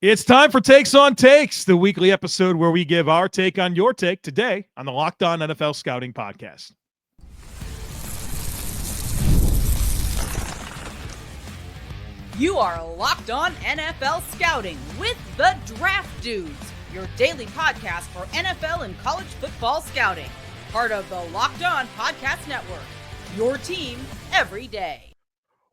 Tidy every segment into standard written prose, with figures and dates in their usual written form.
It's time for Takes on Takes, the weekly episode where we give our take on your take today on the Locked On NFL Scouting Podcast. You are Locked On NFL Scouting with the Draft Dudes, your daily podcast for NFL and college football scouting. Part of the Locked On Podcast Network, your team every day.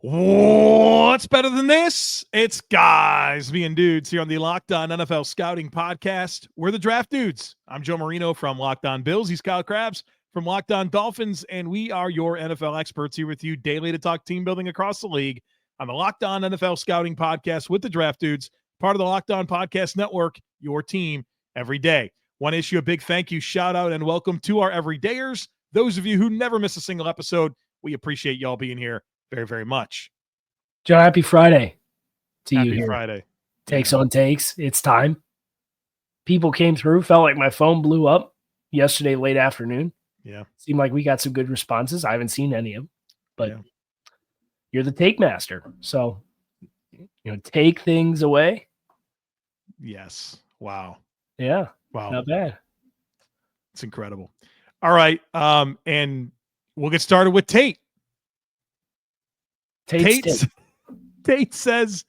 What's better than this? It's guys being dudes here on the Locked On NFL Scouting Podcast. We're the Draft Dudes. I'm Joe Marino from Locked On Bills. He's Kyle Crabbs from Locked On Dolphins, and we are your NFL experts here with you daily to talk team building across the league on the Locked On NFL Scouting Podcast with the Draft Dudes, part of the Locked On Podcast Network, your team every day. Want to issue a big thank you, shout out, and welcome to our everydayers. Those of you who never miss a single episode, we appreciate y'all being here very, very much. Joe, happy Friday to you. Happy Friday. Takes on takes. It's time. People came through. Felt like my phone blew up yesterday late afternoon. Yeah. Seemed like we got some good responses. I haven't seen any of them, but you're the take master. So, take things away. Yes. Wow. Yeah. Wow. Not bad. It's incredible. All right. And we'll get started with Tate. Tate says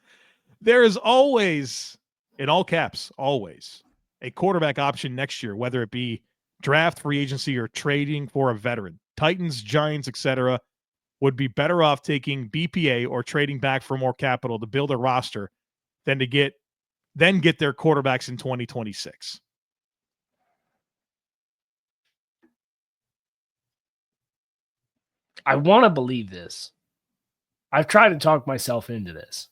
there is always, in all caps, always a quarterback option next year, whether it be draft, free agency, or trading for a veteran. Titans, Giants, etc., would be better off taking BPA or trading back for more capital to build a roster than get their quarterbacks in 2026. I want to believe this. I've tried to talk myself into this.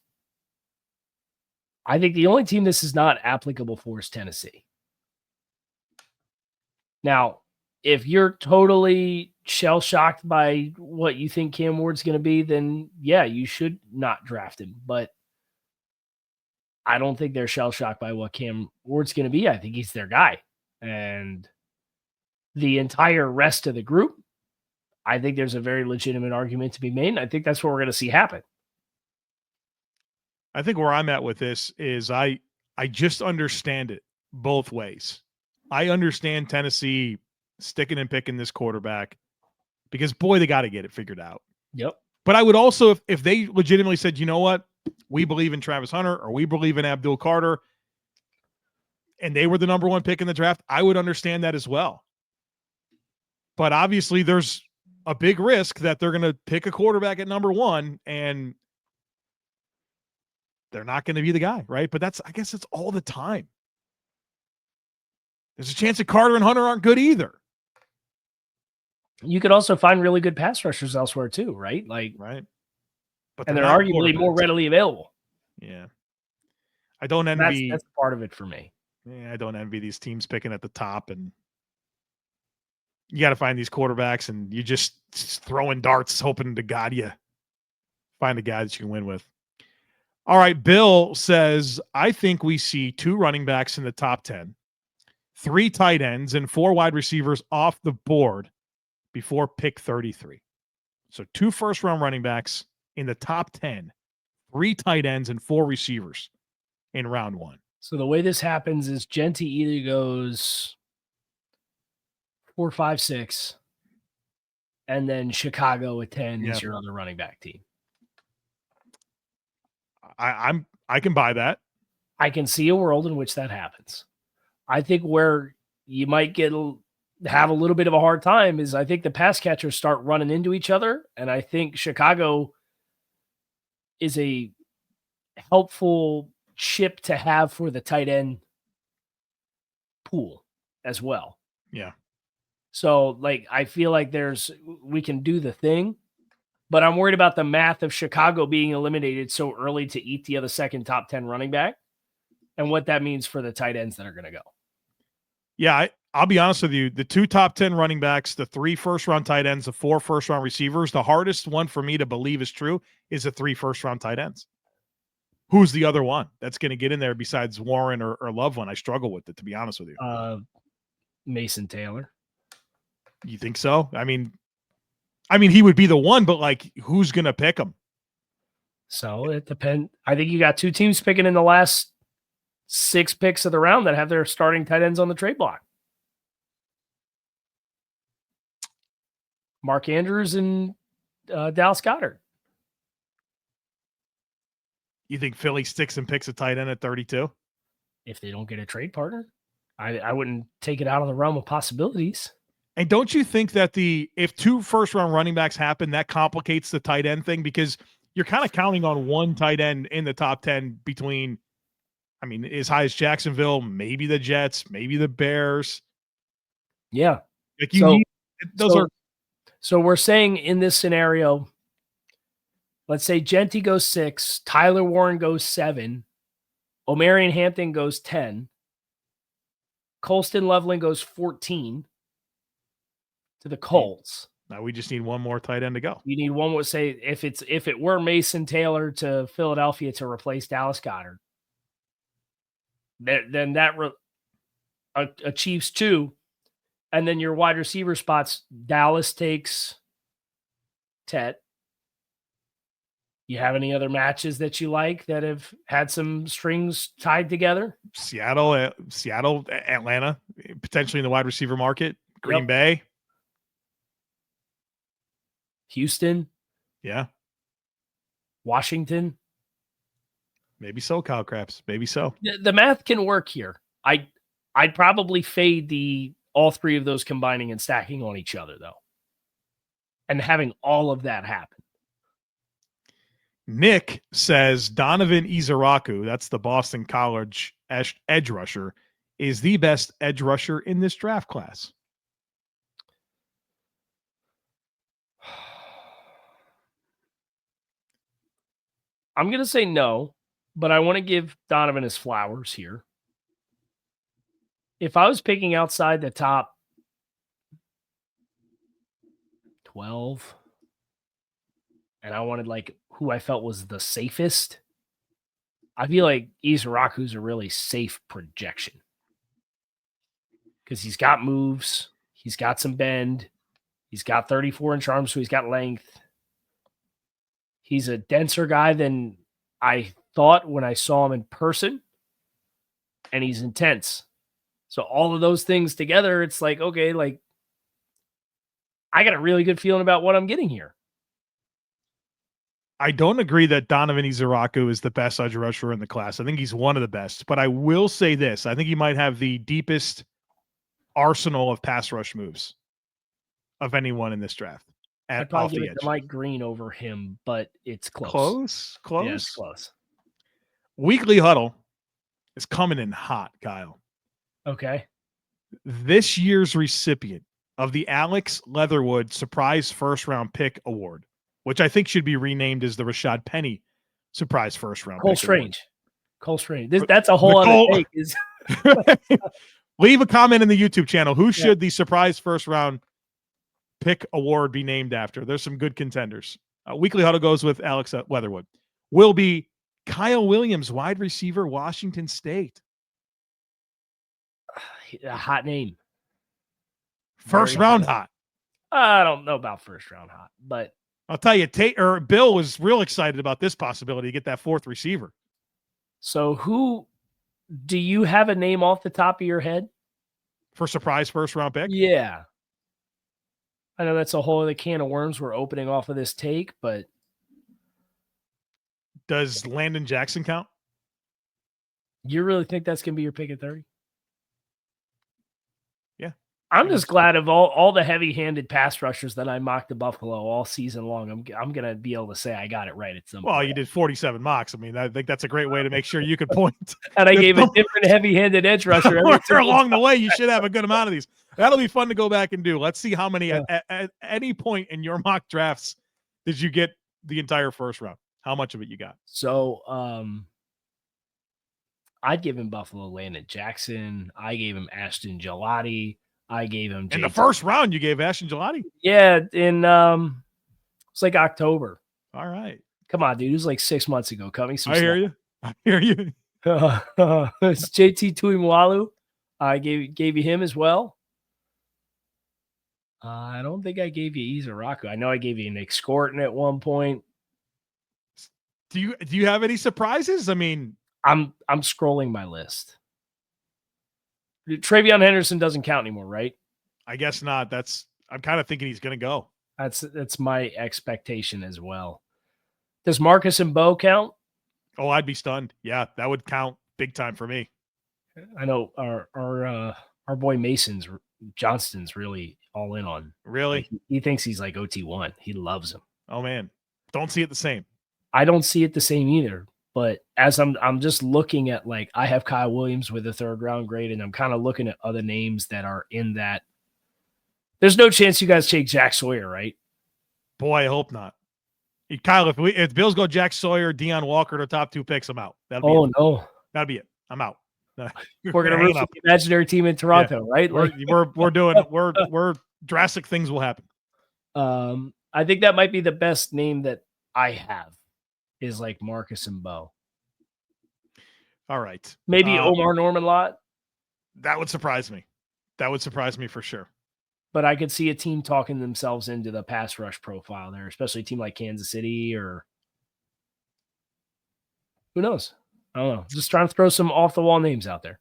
I think the only team this is not applicable for is Tennessee. Now, if you're totally shell-shocked by what you think Cam Ward's going to be, then yeah, you should not draft him. But I don't think they're shell-shocked by what Cam Ward's going to be. I think he's their guy. And the entire rest of the group, I think there's a very legitimate argument to be made, and I think that's what we're going to see happen. I think where I'm at with this is I just understand it both ways. I understand Tennessee sticking and picking this quarterback because, boy, they got to get it figured out. Yep. But I would also, if they legitimately said, you know what, we believe in Travis Hunter or we believe in Abdul Carter, and they were the number one pick in the draft, I would understand that as well. But obviously there's a big risk that they're going to pick a quarterback at number one and they're not going to be the guy, right? But I guess it's all the time. There's a chance that Carter and Hunter aren't good either. You could also find really good pass rushers elsewhere too, right? Right. But and they're arguably more readily available. Yeah. I don't envy. That's part of it for me. Yeah, I don't envy these teams picking at the top, and you got to find these quarterbacks, and you just throwing darts, hoping to God you find a guy that you can win with. All right, Bill says, I think we see 2 running backs in the top 10, 3 tight ends, and 4 wide receivers off the board before pick 33. So 2 first-round running backs in the top 10, 3 tight ends, and 4 receivers in round 1. So the way this happens is Genti either goes 4, 5, 6, and then Chicago at 10 is your other running back team. I can buy that. I can see a world in which that happens. I think where you might have a little bit of a hard time is I think the pass catchers start running into each other, and I think Chicago is a helpful chip to have for the tight end pool as well. Yeah. So, I feel like we can do the thing, but I'm worried about the math of Chicago being eliminated so early to eat the other second top 10 running back and what that means for the tight ends that are going to go. Yeah, I'll be honest with you. The 2 top 10 running backs, the 3 first-round tight ends, the 4 first-round receivers, the hardest one for me to believe is true is the 3 first-round tight ends. Who's the other one that's going to get in there besides Warren or Loveland? I struggle with it, to be honest with you. Mason Taylor. You think so? I mean, he would be the one, but who's going to pick him? So it depends. I think you got 2 teams picking in the last 6 picks of the round that have their starting tight ends on the trade block. Mark Andrews and Dallas Goedert. You think Philly sticks and picks a tight end at 32? If they don't get a trade partner, I wouldn't take it out of the realm of possibilities. And don't you think that if 2 first-round running backs happen, that complicates the tight end thing? Because you're kind of counting on one tight end in the top 10 between, I mean, as high as Jacksonville, maybe the Jets, maybe the Bears. Yeah. Like So we're saying in this scenario, let's say Genti goes 6, Tyler Warren goes 7, Omarion Hampton goes 10, Colston Loveland goes 14 to the Colts. Now we just need one more tight end to go. You need one more. Say if it were Mason Taylor to Philadelphia to replace Dallas Goedert, then that achieves 2, and then your wide receiver spots. Dallas takes Tet. You have any other matches that you like that have had some strings tied together? Seattle, Atlanta, potentially in the wide receiver market. Green Bay. Houston. Yeah. Washington. Maybe so, Kyle Crabbs. Maybe so. The math can work here. I'd probably fade all 3 of those combining and stacking on each other, though, and having all of that happen. Nick says Donovan Izaraku, that's the Boston College edge rusher, is the best edge rusher in this draft class. I'm going to say no, but I want to give Donovan his flowers here. If I was picking outside the top 12 and I wanted like who I felt was the safest, I feel like Izaraku's a really safe projection because he's got moves, he's got some bend, he's got 34-inch arms, so he's got length. He's a denser guy than I thought when I saw him in person, and he's intense. So all of those things together, it's like, okay, like I got a really good feeling about what I'm getting here. I don't agree that Donovan Izaraku is the best edge rusher in the class. I think he's one of the best, but I will say this. I think he might have the deepest arsenal of pass rush moves of anyone in this draft. I'd probably give it to Mike Green over him, but it's close. Close? Yeah, it's close. Weekly Huddle is coming in hot, Kyle. Okay. This year's recipient of the Alex Leatherwood Surprise First Round Pick Award, which I think should be renamed as the Rashad Penny Surprise First Round Cole Pick Strange. Award. Cole Strange. That's a whole other take. Leave a comment in the YouTube channel. Who should the Surprise First Round Pick Award be named after? There's some good contenders. Weekly Huddle goes with Alex Leatherwood. Will be Kyle Williams, wide receiver, Washington State. A hot name. First round hot. I don't know about first round hot, but I'll tell you, Bill was real excited about this possibility to get that 4th receiver. So who do you have a name off the top of your head For surprise first round pick? Yeah. I know that's a whole other can of worms we're opening off of this take, but does Landon Jackson count? You really think that's going to be your pick at 30? Yeah. I'm just glad of all the heavy-handed pass rushers that I mocked to Buffalo all season long. I'm going to be able to say I got it right at some point. Well, you did 47 mocks. I mean, I think that's a great way to make sure you could point. And I gave a different heavy-handed edge rusher. Along the way, you should have a good amount of these. That'll be fun to go back and do. Let's see how many at any point in your mock drafts did you get the entire first round? How much of it you got? So, I'd give him Buffalo Landon Jackson. I gave him Ashton Gelati. I gave him in the first round. You gave Ashton Gelati? Yeah, in it's like October. All right, come on, dude. It was like 6 months ago. Cut me some. I hear you. It's JT Tuimwalu. I gave you him as well. I don't think I gave you Izaraku. I know I gave you Nick Scorton at one point. Do you have any surprises? I mean, I'm scrolling my list. Travion Henderson doesn't count anymore, right? I guess not. I'm kind of thinking he's going to go. That's my expectation as well. Does Marcus and Bo count? Oh, I'd be stunned. Yeah, that would count big time for me. I know our boy Johnston's really all in on. Really? Like, he thinks he's like OT1. He loves him. Oh man, don't see it the same. I don't see it the same either. But as I'm just looking at, like, I have Kyle Williams with a 3rd round grade, and I'm kind of looking at other names that are in that. There's no chance you guys take Jack Sawyer, right? Boy, I hope not. Kyle, if Bills go Jack Sawyer, Deion Walker, the top 2 picks, I'm out. No. That'll be it. I'm out. We're gonna root for the imaginary team in Toronto, right? We're drastic things will happen. I think that might be the best name that I have is like Marcus and Bo. All right. Maybe Omar Norman Lott. That would surprise me. That would surprise me for sure. But I could see a team talking themselves into the pass rush profile there, especially a team like Kansas City or who knows? I don't know. Just trying to throw some off-the-wall names out there.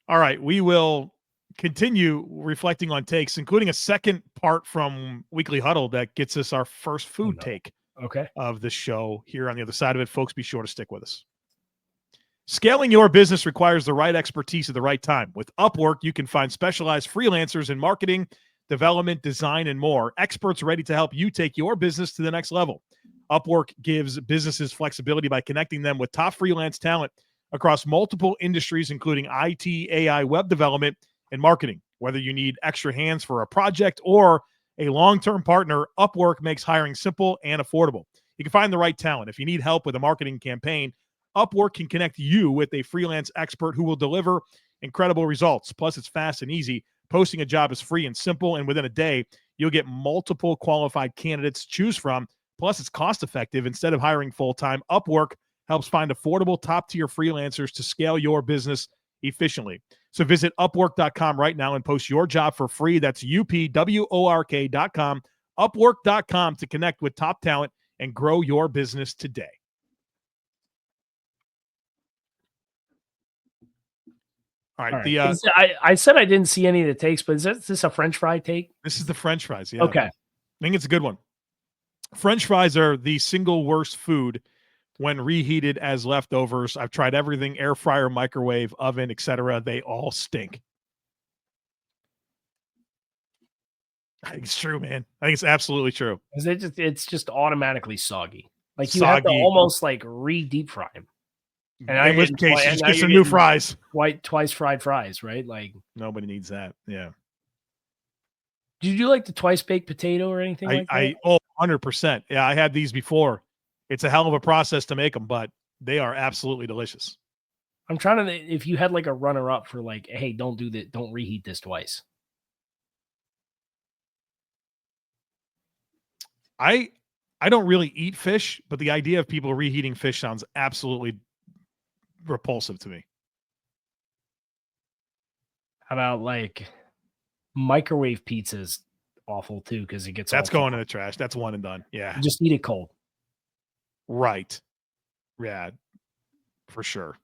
All right. We will continue reflecting on takes, including a second part from Weekly Huddle that gets us our first food take of the show here on the other side of it. Folks, be sure to stick with us. Scaling your business requires the right expertise at the right time. With Upwork, you can find specialized freelancers in marketing, development, design, and more. Experts ready to help you take your business to the next level. Upwork gives businesses flexibility by connecting them with top freelance talent across multiple industries, including IT, AI, web development, and marketing. Whether you need extra hands for a project or a long-term partner, Upwork makes hiring simple and affordable. You can find the right talent. If you need help with a marketing campaign, Upwork can connect you with a freelance expert who will deliver incredible results. Plus, it's fast and easy. Posting a job is free and simple, and within a day, you'll get multiple qualified candidates to choose from. Plus, it's cost-effective. Instead of hiring full-time, Upwork helps find affordable, top-tier freelancers to scale your business efficiently. So visit Upwork.com right now and post your job for free. That's UPWORK.com, Upwork.com to connect with top talent and grow your business today. All right. I said I didn't see any of the takes, but is this a French fry take? This is the French fries. Yeah. Okay. I think it's a good one. French fries are the single worst food when reheated as leftovers. I've tried everything: air fryer, microwave, oven, etc. They all stink. I think it's true, man. I think it's absolutely true. It's just automatically soggy. Like you have to almost like re-deep fry them. And in which case, just get some new fries. Twice fried fries, right? Like nobody needs that. Yeah. Did you like the twice baked potato or anything like that? 100%. Yeah, I had these before. It's a hell of a process to make them, but they are absolutely delicious. I'm trying to, if you had like a runner up for like, hey, don't do that, don't reheat this twice. I don't really eat fish, but the idea of people reheating fish sounds absolutely repulsive to me. How about like microwave pizza's awful too because it gets that's going in the trash. That's one and done. Yeah, you just eat it cold. Right. Yeah, for sure.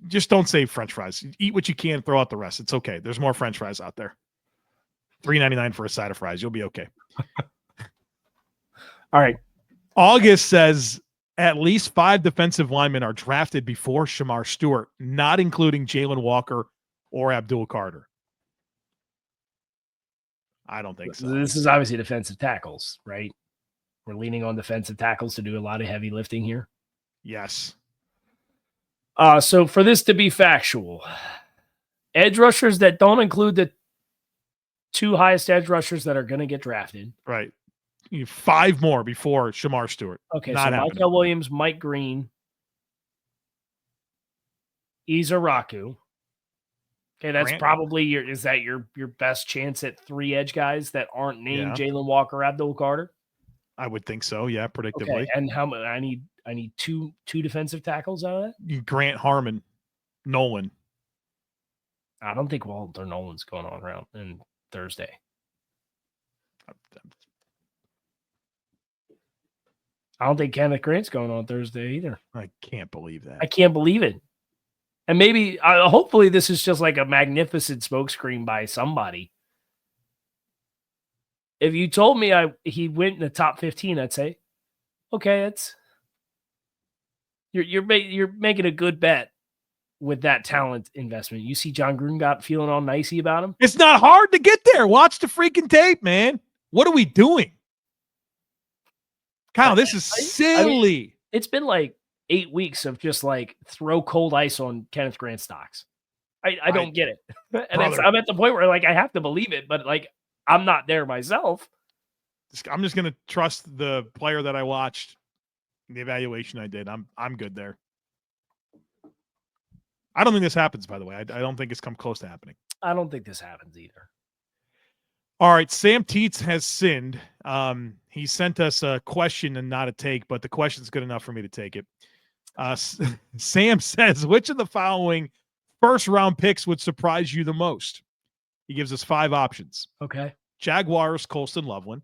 Just don't save French fries. Eat what you can, throw out the rest. It's okay. There's more French fries out there. $3.99 for a side of fries. You'll be okay. All right. August says at least 5 defensive linemen are drafted before Shamar Stewart, not including Jaylen Walker or Abdul Carter. I don't think so. This is obviously defensive tackles, right? We're leaning on defensive tackles to do a lot of heavy lifting here. Yes. So for this to be factual, edge rushers that don't include the 2 highest edge rushers that are going to get drafted. Right. You need 5 more before Shamar Stewart. Okay, so Michael Williams, Mike Green, Izaraku. Okay, that's probably your best chance at 3 edge guys that aren't named Jaylen Walker, Abdul Carter? I would think so, yeah, predictably. Okay, and how much I need two defensive tackles out of that? Grant Harmon, Nolan. I don't think Walter Nolan's going on around in Thursday. I don't think Kenneth Grant's going on Thursday either. I can't believe that. I can't believe it. And maybe, hopefully, this is just like a magnificent smokescreen by somebody. If you told me he went in the top 15, I'd say, okay, you're making a good bet with that talent investment. You see John Gruden got feeling all nicey about him. It's not hard to get there. Watch the freaking tape, man. What are we doing? Kyle, this is silly. It's been like 8 weeks of just like throw cold ice on Kenneth Grant stocks. I don't get it. And I'm at the point where like I have to believe it, but like I'm not there myself. I'm just gonna trust the player that I watched, the evaluation I did. I'm good there. I don't think this happens, by the way. I don't think it's come close to happening. I don't think this happens either. All right, Sam Teets has sinned. He sent us a question and not a take, but the question's good enough for me to take it. Sam says, which of the following first-round picks would surprise you the most? He gives us 5 options. Okay. Jaguars, Colston Loveland.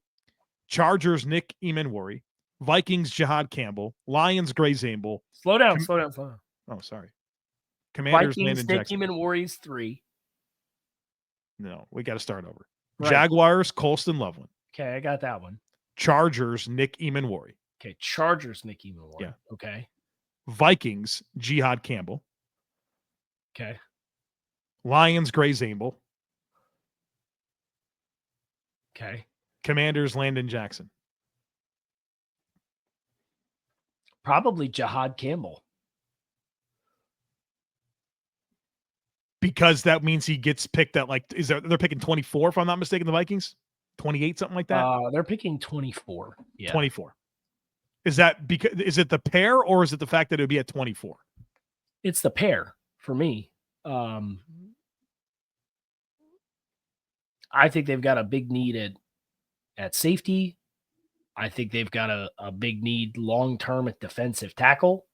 Chargers, Nick Emanwari. Vikings, Jihad Campbell. Lions, Gray Zabel. Slow down. Oh, sorry. Commanders, Vikings, Nick Jackson. Emanwari's 3. No, we got to start over. Right. Jaguars, Colston Loveland. Okay, I got that one. Chargers, Nick Emanwari. Okay, Chargers, Nick Emanwari. Yeah. Okay. Vikings, Jihad Campbell. Okay. Lions, Gray Zabel. Okay. Commanders, Landon Jackson. Probably Jihad Campbell. Because that means he gets picked at like, they're picking 24 if I'm not mistaken, the Vikings? 28, something like that? They're picking 24. Yeah. 24. Is it the pair or is it the fact that it would be at 24? It's the pair for me. I think they've got a big need at safety. I think they've got a big need long-term at defensive tackle.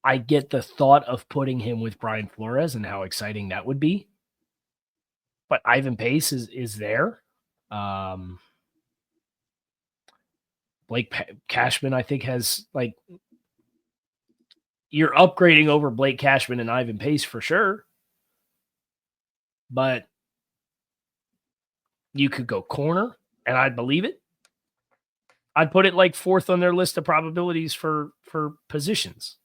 I get the thought of putting him with Brian Flores and how exciting that would be. But Ivan Pace is there. Blake Cashman, I think, has like you're upgrading over Blake Cashman and Ivan Pace for sure. But you could go corner, and I'd believe it. I'd put it like 4th on their list of probabilities for positions.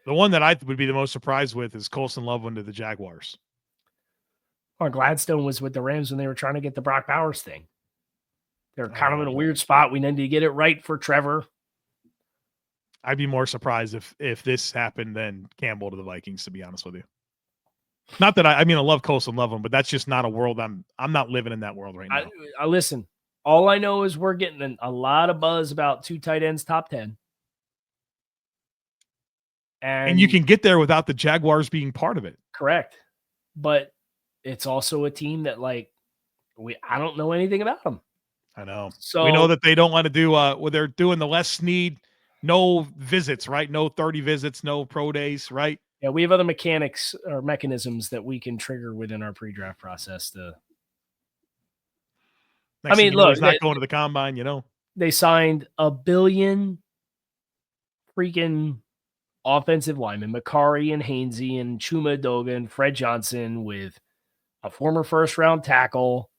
The one that I would be the most surprised with is Colston Loveland to the Jaguars. Or Gladstone was with the Rams when they were trying to get the Brock Bowers thing. They're kind of in a weird spot. We need to get it right for Trevor. I'd be more surprised if this happened than Campbell to the Vikings, to be honest with you. Not that I love Colston Loveland, but that's just not a world I'm not living in that world right now. I listen. All I know is we're getting a lot of buzz about 2 tight ends top 10. And you can get there without the Jaguars being part of it. Correct. But it's also a team that I don't know anything about them. I know. So we know that they don't want to do they're doing the Les Snead, no visits, right? No 30 visits, no pro days, right? Yeah, we have other mechanics or mechanisms that we can trigger within our pre-draft process to. Look, he's not going to the combine, They signed $1 billion freaking offensive linemen, Makari and Hainsey and Chuma Edoga and Fred Johnson, with a former first-round tackle,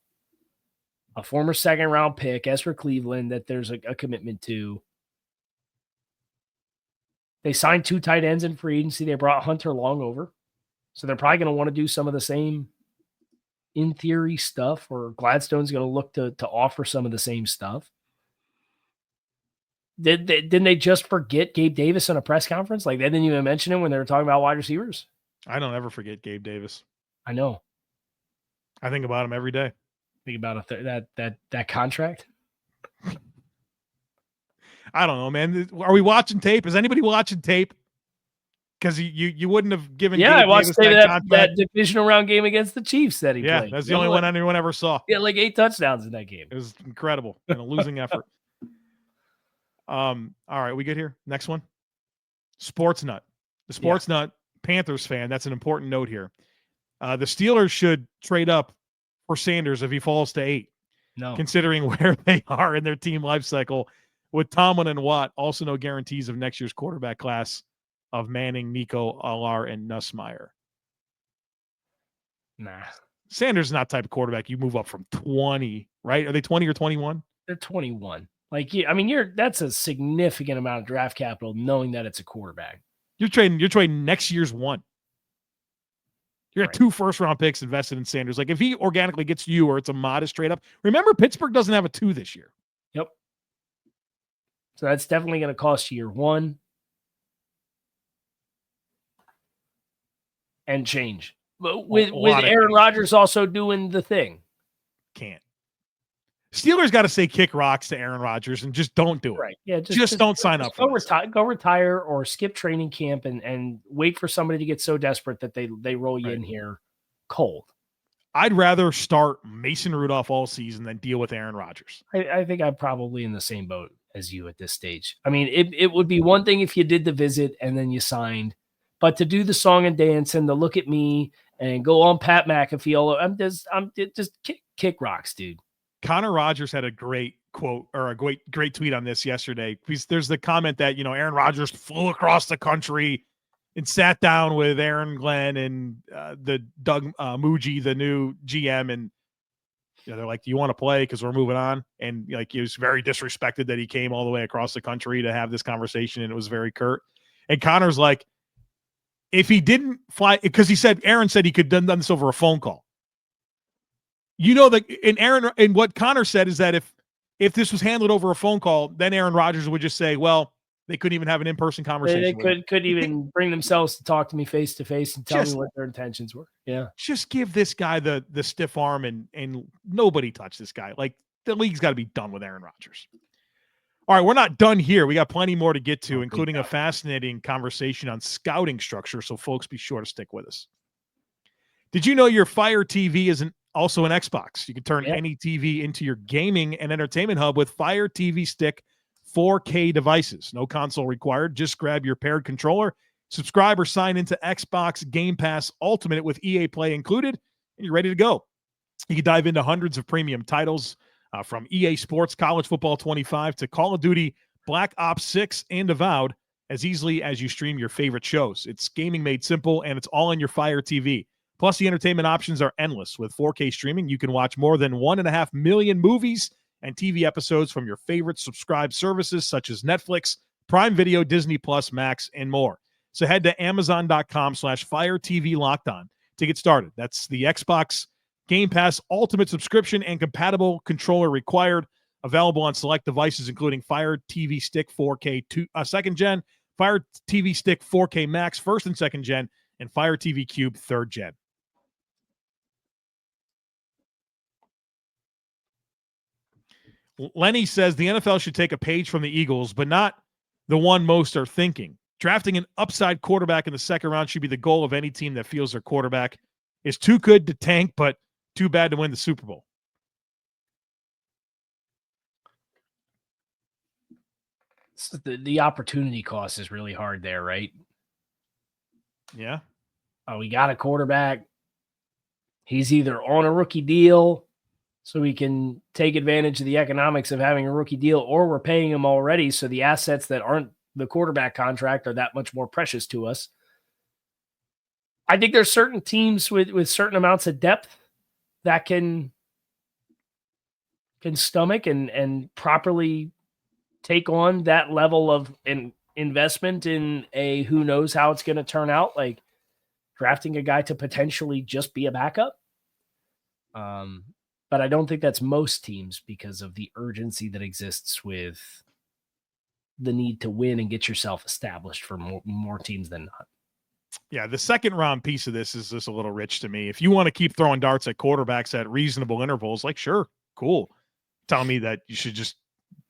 a former second-round pick, Ezra Cleveland, that there's a commitment to. They signed 2 tight ends in free agency. They brought Hunter Long over. So they're probably going to want to do some of the same, in theory, stuff, or Gladstone's going to look to offer some of the same stuff. Didn't they just forget Gabe Davis in a press conference? Like, they didn't even mention him when they were talking about wide receivers? I don't ever forget Gabe Davis. I know. I think about him every day. Think about that contract. I don't know, man. Are we watching tape? Is anybody watching tape? Because you wouldn't have given. Yeah, Gabe I watched Davis that divisional round game against the Chiefs that he played. That's the only one anyone ever saw. He had like 8 touchdowns in that game. It was incredible and a losing effort. All right, we good here? Next one. Sports Nut. The Sports Nut Panthers fan. That's an important note here. The Steelers should trade up for Sanders if he falls to 8. No. Considering where they are in their team life cycle with Tomlin and Watt, also no guarantees of next year's quarterback class of Manning, Nico, Alar, and Nussmeier. Nah. Sanders is not the type of quarterback you move up from 20, right? Are they 20 or 21? They're 21. Like, I mean, that's a significant amount of draft capital knowing that it's a quarterback. You're trading next year's 1. You're at 2 first-round picks invested in Sanders. Like, if he organically gets you or it's a modest trade up, remember, Pittsburgh doesn't have a 2 this year. Yep. So that's definitely going to cost you year 1 and change. But with Aaron Rodgers also doing the thing. Can't. Steelers got to say kick rocks to Aaron Rodgers and just don't do it. Right. Yeah. Just don't sign up for it. Go retire or skip training camp and wait for somebody to get so desperate that they roll you in here cold. I'd rather start Mason Rudolph all season than deal with Aaron Rodgers. I think I'm probably in the same boat as you at this stage. I mean, it would be one thing if you did the visit and then you signed, but to do the song and dance and to look at me and go on Pat McAfee, I'm just kick rocks, dude. Connor Rogers had a great quote or a great tweet on this yesterday. Because there's the comment that, Aaron Rodgers flew across the country and sat down with Aaron Glenn and the Doug Muji, the new GM. And they're like, do you want to play? Because we're moving on. And like, he was very disrespected that he came all the way across the country to have this conversation. And it was very curt. And Connor's like, if he didn't fly, because Aaron said he could have done this over a phone call. And what Connor said is that if this was handled over a phone call, then Aaron Rodgers would just say, well, they couldn't even have an in-person conversation. They couldn't even bring themselves to talk to me face to face and tell me what their intentions were. Yeah. Just give this guy the stiff arm and nobody touch this guy. Like, the league's got to be done with Aaron Rodgers. All right, we're not done here. We got plenty more to get to, including a fascinating conversation on scouting structure. So folks, be sure to stick with us. Did you know your Fire TV is also an Xbox? You can turn any TV into your gaming and entertainment hub with Fire TV Stick 4K devices. No console required. Just grab your paired controller, subscribe or sign into Xbox Game Pass Ultimate with EA Play included, and you're ready to go. You can dive into hundreds of premium titles from EA Sports College Football 25 to Call of Duty Black Ops 6 and Avowed as easily as you stream your favorite shows. It's gaming made simple, and it's all in your Fire TV. Plus, the entertainment options are endless. With 4K streaming, you can watch more than 1.5 million movies and TV episodes from your favorite subscribed services such as Netflix, Prime Video, Disney Plus, Max, and more. So head to Amazon.com/Fire TV Locked On to get started. That's the Xbox Game Pass Ultimate subscription and compatible controller required. Available on select devices, including Fire TV Stick 4K 2nd Gen, Fire TV Stick 4K Max 1st and 2nd Gen, and Fire TV Cube 3rd Gen. Lenny says the NFL should take a page from the Eagles, but not the one most are thinking. Drafting an upside quarterback in the second round should be the goal of any team that feels their quarterback is too good to tank, but too bad to win the Super Bowl. The opportunity cost is really hard there, right? Yeah. We got a quarterback. He's either on a rookie deal, so we can take advantage of the economics of having a rookie deal, or we're paying him already, so the assets that aren't the quarterback contract are that much more precious to us. I think there's certain teams with certain amounts of depth that can stomach and properly take on that level of an investment in a who knows how it's going to turn out, like drafting a guy to potentially just be a backup. But I don't think that's most teams because of the urgency that exists with the need to win and get yourself established for more teams than not. Yeah, the second round piece of this is just a little rich to me. If you want to keep throwing darts at quarterbacks at reasonable intervals, like, sure, cool. Tell me that you should just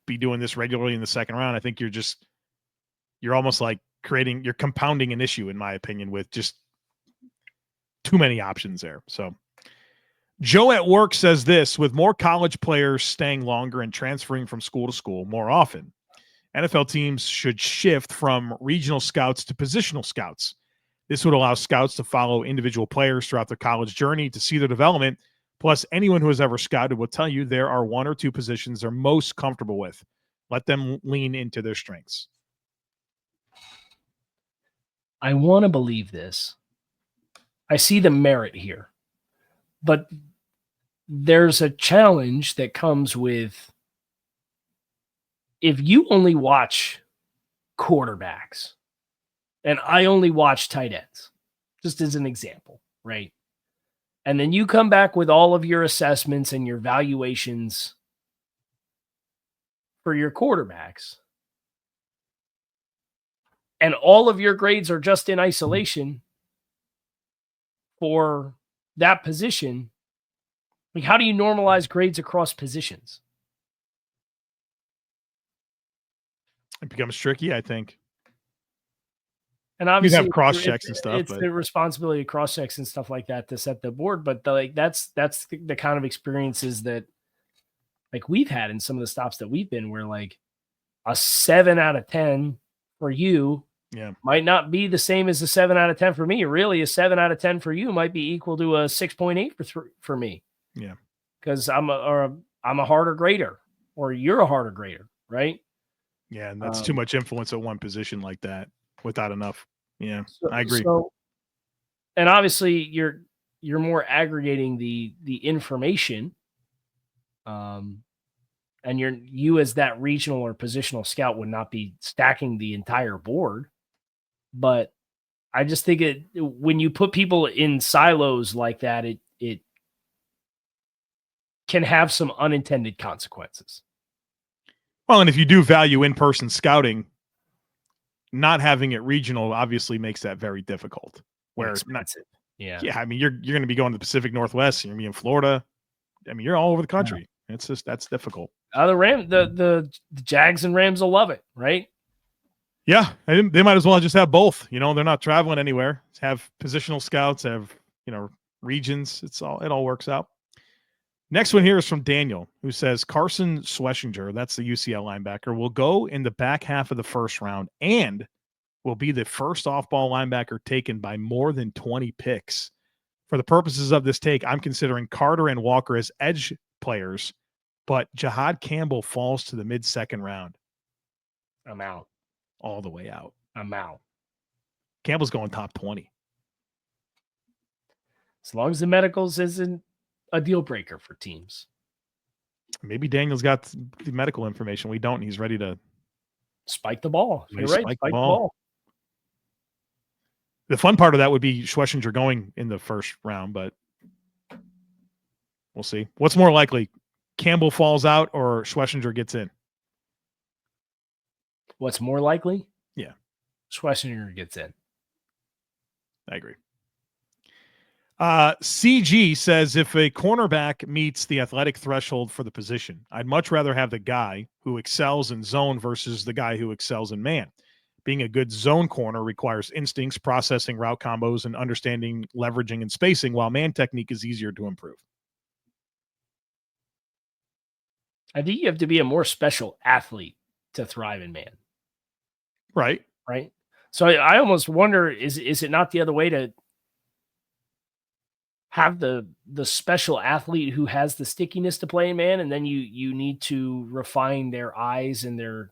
be doing this regularly in the second round. I think you're almost like you're compounding an issue, in my opinion, with just too many options there. So Joe at work says this: with more college players staying longer and transferring from school to school more often, NFL teams should shift from regional scouts to positional scouts. This would allow scouts to follow individual players throughout their college journey to see their development, Plus, anyone who has ever scouted will tell you there are one or two positions they're most comfortable with. Let them lean into their strengths. I want to believe this. I see the merit here. But there's a challenge that comes with if you only watch quarterbacks, and I only watch tight ends, just as an example, right? And then you come back with all of your assessments and your valuations for your quarterbacks, and all of your grades are just in isolation for that position. Like, how do you normalize grades across positions? It becomes tricky, I think. And obviously, you have cross checks and stuff. It's the responsibility of cross checks and stuff like that to set the board. But that's the kind of experiences that like we've had in some of the stops that we've been, where like a 7 out of 10 for you might not be the same as a 7 out of 10 for me. Really, a 7 out of 10 for you might be equal to a 6.8 for me. Yeah, because I'm a harder grader, or you're a harder grader, right? Yeah, and that's too much influence at one position like that without enough. Yeah, I agree. So, and obviously, you're more aggregating the information, and you as that regional or positional scout would not be stacking the entire board. But I just think when you put people in silos like that, it can have some unintended consequences. Well, and if you do value in-person scouting, not having it regional obviously makes that very difficult. Where expensive. Yeah, I mean, you're going to be going to the Pacific Northwest. You're going to be in Florida. I mean, you're all over the country. Yeah. It's just that's difficult. The Jags and Rams will love it, right? Yeah, they might as well just have both. You know, they're not traveling anywhere. Have positional scouts, have regions. It all works out. Next one here is from Daniel, who says Carson Schwesinger, that's the UCL linebacker, will go in the back half of the first round and will be the first off-ball linebacker taken by more than 20 picks. For the purposes of this take, I'm considering Carter and Walker as edge players, but Jahad Campbell falls to the mid-second round. I'm out. All the way out. I'm out. Campbell's going top 20. As long as the medicals isn't a deal breaker for teams. Maybe Daniel's got the medical information. We don't. He's ready to spike the ball. You're right. Spike the ball. The fun part of that would be Schwesinger going in the first round, but we'll see. What's more likely? Campbell falls out or Schwesinger gets in? What's more likely? Yeah. Schwesinger gets in. I agree. CG says if a cornerback meets the athletic threshold for the position, I'd much rather have the guy who excels in zone versus the guy who excels in man. Being a good zone corner requires instincts, processing route combos, and understanding leveraging and spacing, while man technique is easier to improve. I think you have to be a more special athlete to thrive in man. Right. Right. So I almost wonder, is it not the other way to have the special athlete who has the stickiness to play in man, and then you need to refine their eyes and their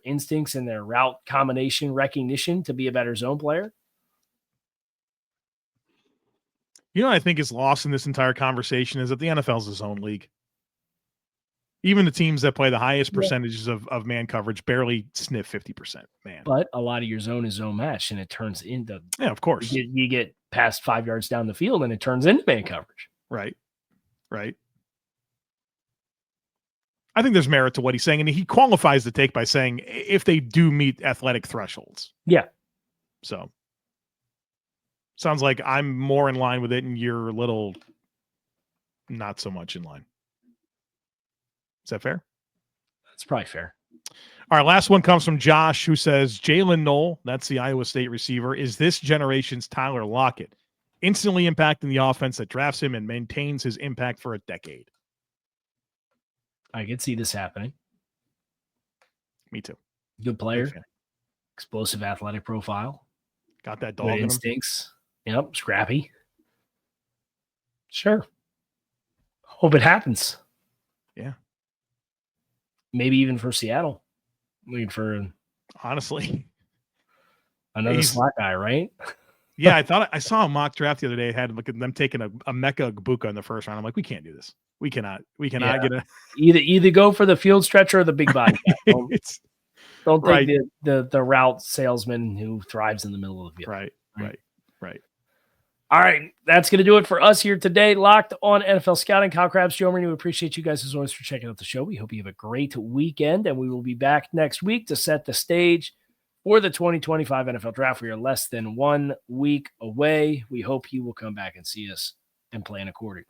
instincts and their route combination recognition to be a better zone player? You know what I think is lost in this entire conversation is that the NFL is a zone league. Even the teams that play the highest percentages of man coverage barely sniff 50% man. But a lot of your zone is zone match, and it turns into of course. You get past 5 yards down the field, and it turns into man coverage. Right. I think there's merit to what he's saying, and he qualifies the take by saying if they do meet athletic thresholds. Yeah. So sounds like I'm more in line with it, and you're a little not so much in line. Is that fair? That's probably fair. All right, last one comes from Josh, who says, Jaylen Noel, that's the Iowa State receiver, is this generation's Tyler Lockett, instantly impacting the offense that drafts him and maintains his impact for a decade. I could see this happening. Me too. Good player. Explosive athletic profile. Got that dog in him. Instincts. Yep, scrappy. Sure. Hope it happens. Yeah. Maybe even for Seattle. Looking for honestly another slot guy, right? Yeah, I saw a mock draft the other day. Had look at them taking a Mecca Gbuka in the first round. I'm like, we can't do this. We cannot get a either go for the field stretcher or the big body guy. Don't take the route salesman who thrives in the middle of the field. Right. All right, that's going to do it for us here today. Locked on NFL Scouting. Kyle Crabbs, Joe Marino, we appreciate you guys as always for checking out the show. We hope you have a great weekend, and we will be back next week to set the stage for the 2025 NFL Draft. We are less than 1 week away. We hope you will come back and see us and plan accordingly.